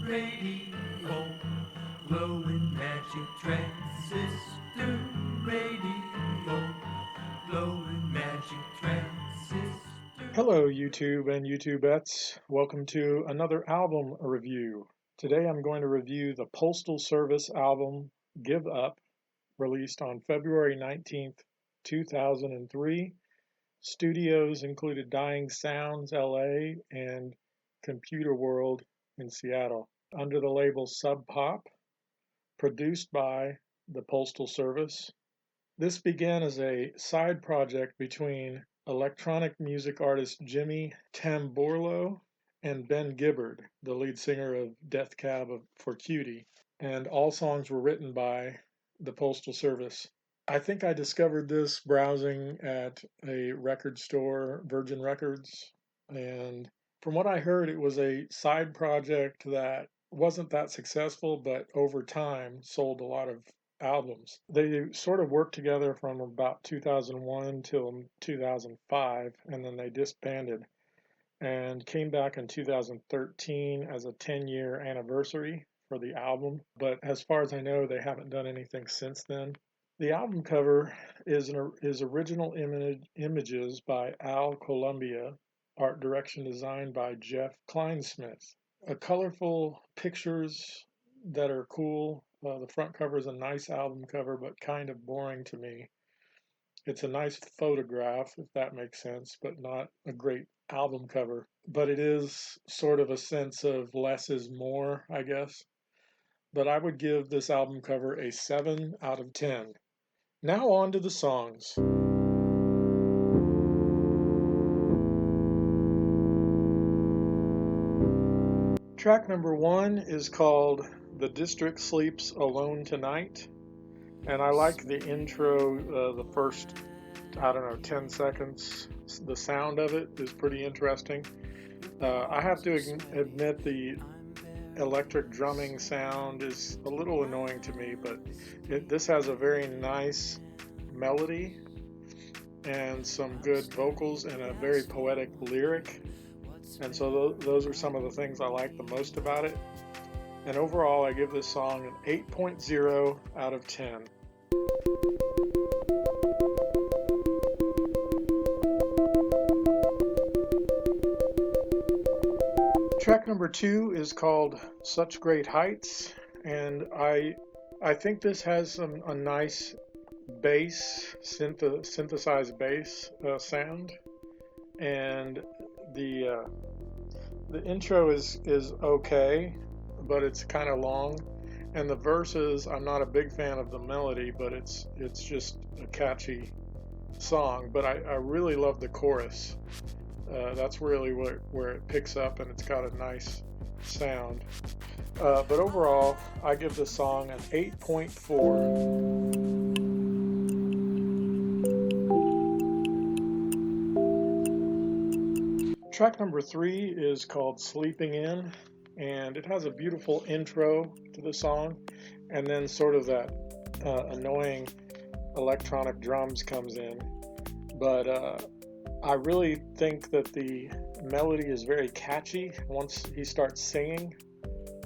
radio, glowing magic transistor radio, glowing magic transistor. Hello, YouTube and YouTubettes. Welcome to another album review. Today I'm going to review the Postal Service album Give Up, released on February 19th, 2003. Studios included Dying Sounds LA and Computer World in Seattle. Under the label Sub Pop, produced by the Postal Service. This began as a side project between electronic music artist Jimmy Tamborlo and Ben Gibbard, the lead singer of Death Cab for Cutie, and all songs were written by the Postal Service. I think I discovered this browsing at a record store, Virgin Records, and from what I heard, it was a side project that wasn't that successful, but over time sold a lot of albums. They sort of worked together from about 2001 till 2005, and then they disbanded and came back in 2013 as a 10-year anniversary for the album. But as far as I know, they haven't done anything since then. The album cover is original images by Al Columbia, art direction designed by Jeff Kleinsmith. Colorful pictures that are cool. The front cover is a nice album cover, but kind of boring to me. It's a nice photograph, if that makes sense, but not a great album cover. But it is sort of a sense of less is more, I guess. But I would give this album cover a 7 out of 10. Now on to the songs. Track number 1 is called The District Sleeps Alone Tonight. And I like the intro, the first, 10 seconds. The sound of it is pretty interesting. I have to admit the electric drumming sound is a little annoying to me, but this has a very nice melody and some good vocals and a very poetic lyric. And so those are some of the things I like the most about it. And overall, I give this song an 8.0 out of 10. Track number 2 is called Such Great Heights, and I think this has a nice bass, synthesized bass sound, and the intro is okay, but it's kind of long, and the verses, I'm not a big fan of the melody, but it's just a catchy song. But I really love the chorus. That's really where it picks up, and it's got a nice sound. But overall, I give the song an 8.4. Track number 3 is called Sleeping In, and it has a beautiful intro to the song, and then sort of that annoying electronic drums comes in. But I really think that the melody is very catchy once he starts singing,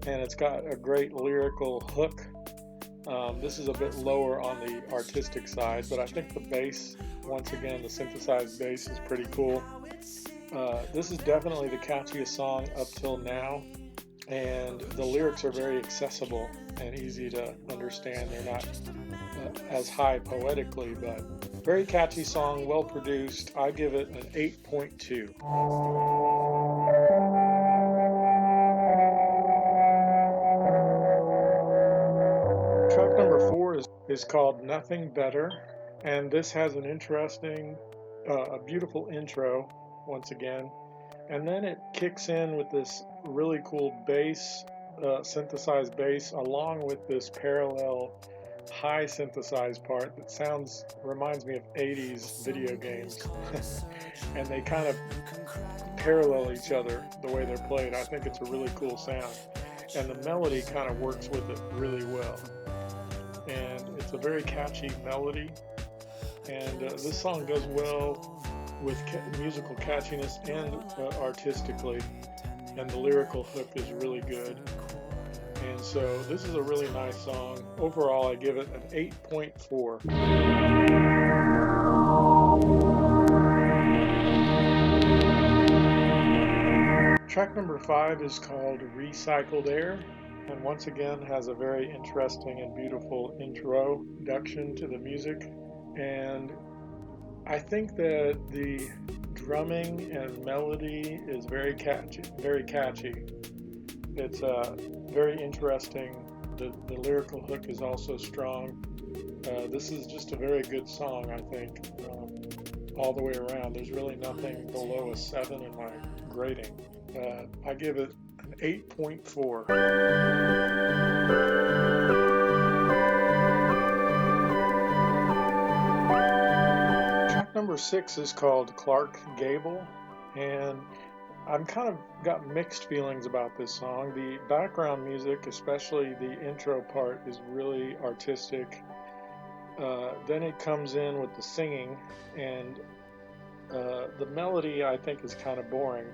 and it's got a great lyrical hook. This is a bit lower on the artistic side, but I think the bass, once again, the synthesized bass is pretty cool. This is definitely the catchiest song up till now, and the lyrics are very accessible and easy to understand. They're not as high poetically, but very catchy song, well produced. I give it an 8.2. Track number 4 is called Nothing Better, and this has an interesting, a beautiful intro once again, and then it kicks in with this really cool bass, synthesized bass, along with this parallel high synthesized part that reminds me of 80s video games. And they kind of parallel each other the way they're played. I think it's a really cool sound, and the melody kind of works with it really well, and it's a very catchy melody, and this song does well with musical catchiness and artistically, and the lyrical hook is really good. And so this is a really nice song. Overall, I give it an 8.4. Track number 5 is called Recycled Air, and once again has a very interesting and beautiful introduction to the music. And I think that the drumming and melody is very catchy, very catchy. It's very interesting. The lyrical hook is also strong. This is just a very good song, I think, all the way around. There's really nothing below a 7 in my grading. I give it an 8.4. Track number 6 is called Clark Gable, and I'm kind of got mixed feelings about this song. The background music, especially the intro part, is really artistic. Then it comes in with the singing, and the melody I think is kind of boring,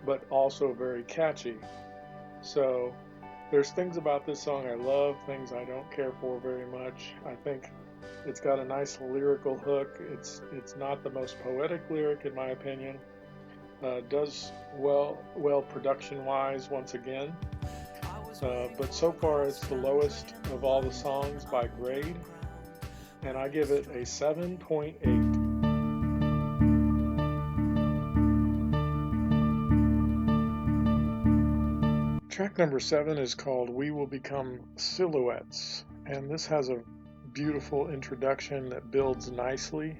but also very catchy. So there's things about this song I love, things I don't care for very much. I think it's got a nice lyrical hook. It's not the most poetic lyric in my opinion. Does well production wise once again, but so far it's the lowest of all the songs by grade, and I give it a 7.8. Track number 7 is called We Will Become Silhouettes, and this has a beautiful introduction that builds nicely.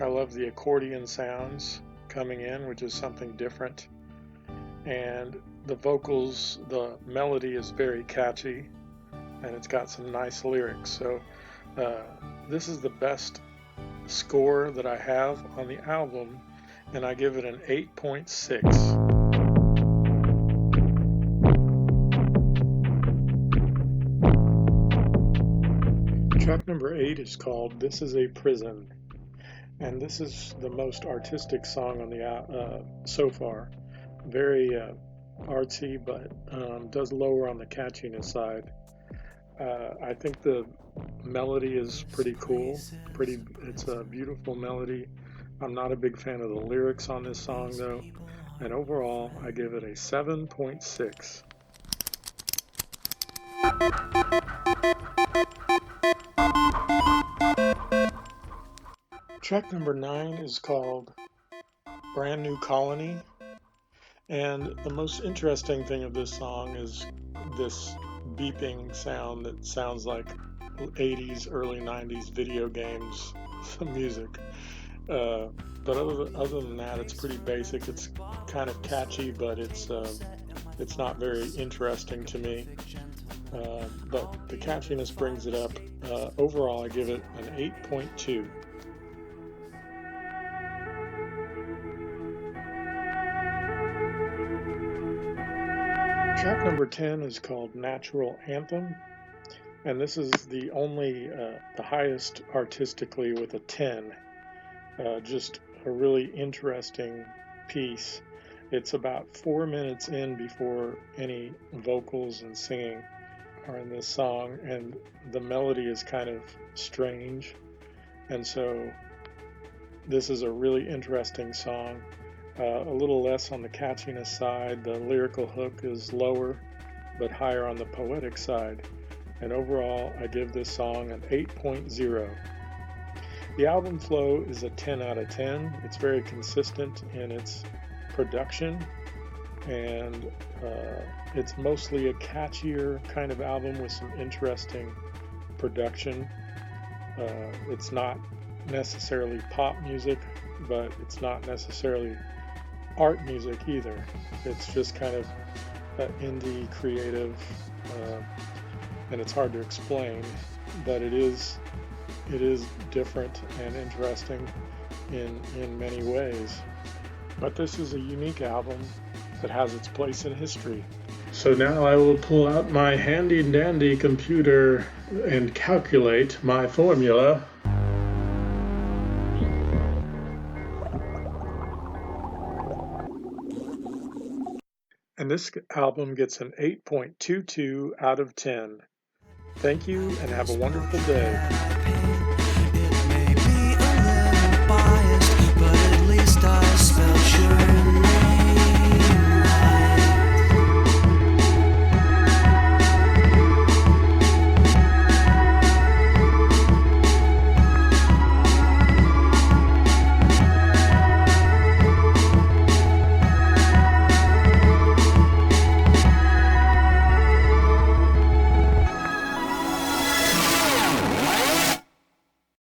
I love the accordion sounds coming in, which is something different, and the vocals, the melody is very catchy, and it's got some nice lyrics. So this is the best score that I have on the album, and I give it an 8.6. Track number 8 is called This Is a Prison, and this is the most artistic song on the so far. Very artsy, but does lower on the catchiness side. I think the melody is pretty cool. It's a beautiful melody. I'm not a big fan of the lyrics on this song though, and overall I give it a 7.6. Track number 9 is called Brand New Colony, and the most interesting thing of this song is this beeping sound that sounds like 80s, early 90s video games music. But other than that, it's pretty basic. It's kind of catchy, but it's not very interesting to me. But the catchiness brings it up. Overall, I give it an 8.2. Track number 10 is called Natural Anthem, and this is the only, the highest artistically with a 10. Just a really interesting piece. It's about 4 minutes in before any vocals and singing are in this song, and the melody is kind of strange, and so this is a really interesting song. A little less on the catchiness side. The lyrical hook is lower, but higher on the poetic side. And overall, I give this song an 8.0. The album flow is a 10 out of 10. It's very consistent in its production, and it's mostly a catchier kind of album with some interesting production. It's not necessarily pop music, but it's not necessarily art music either. It's just kind of indie creative, and it's hard to explain, but it is different and interesting in many ways. But this is a unique album that has its place in history. So now I will pull out my handy dandy computer and calculate my formula. and this album gets an 8.22 out of 10. Thank you and have a wonderful day.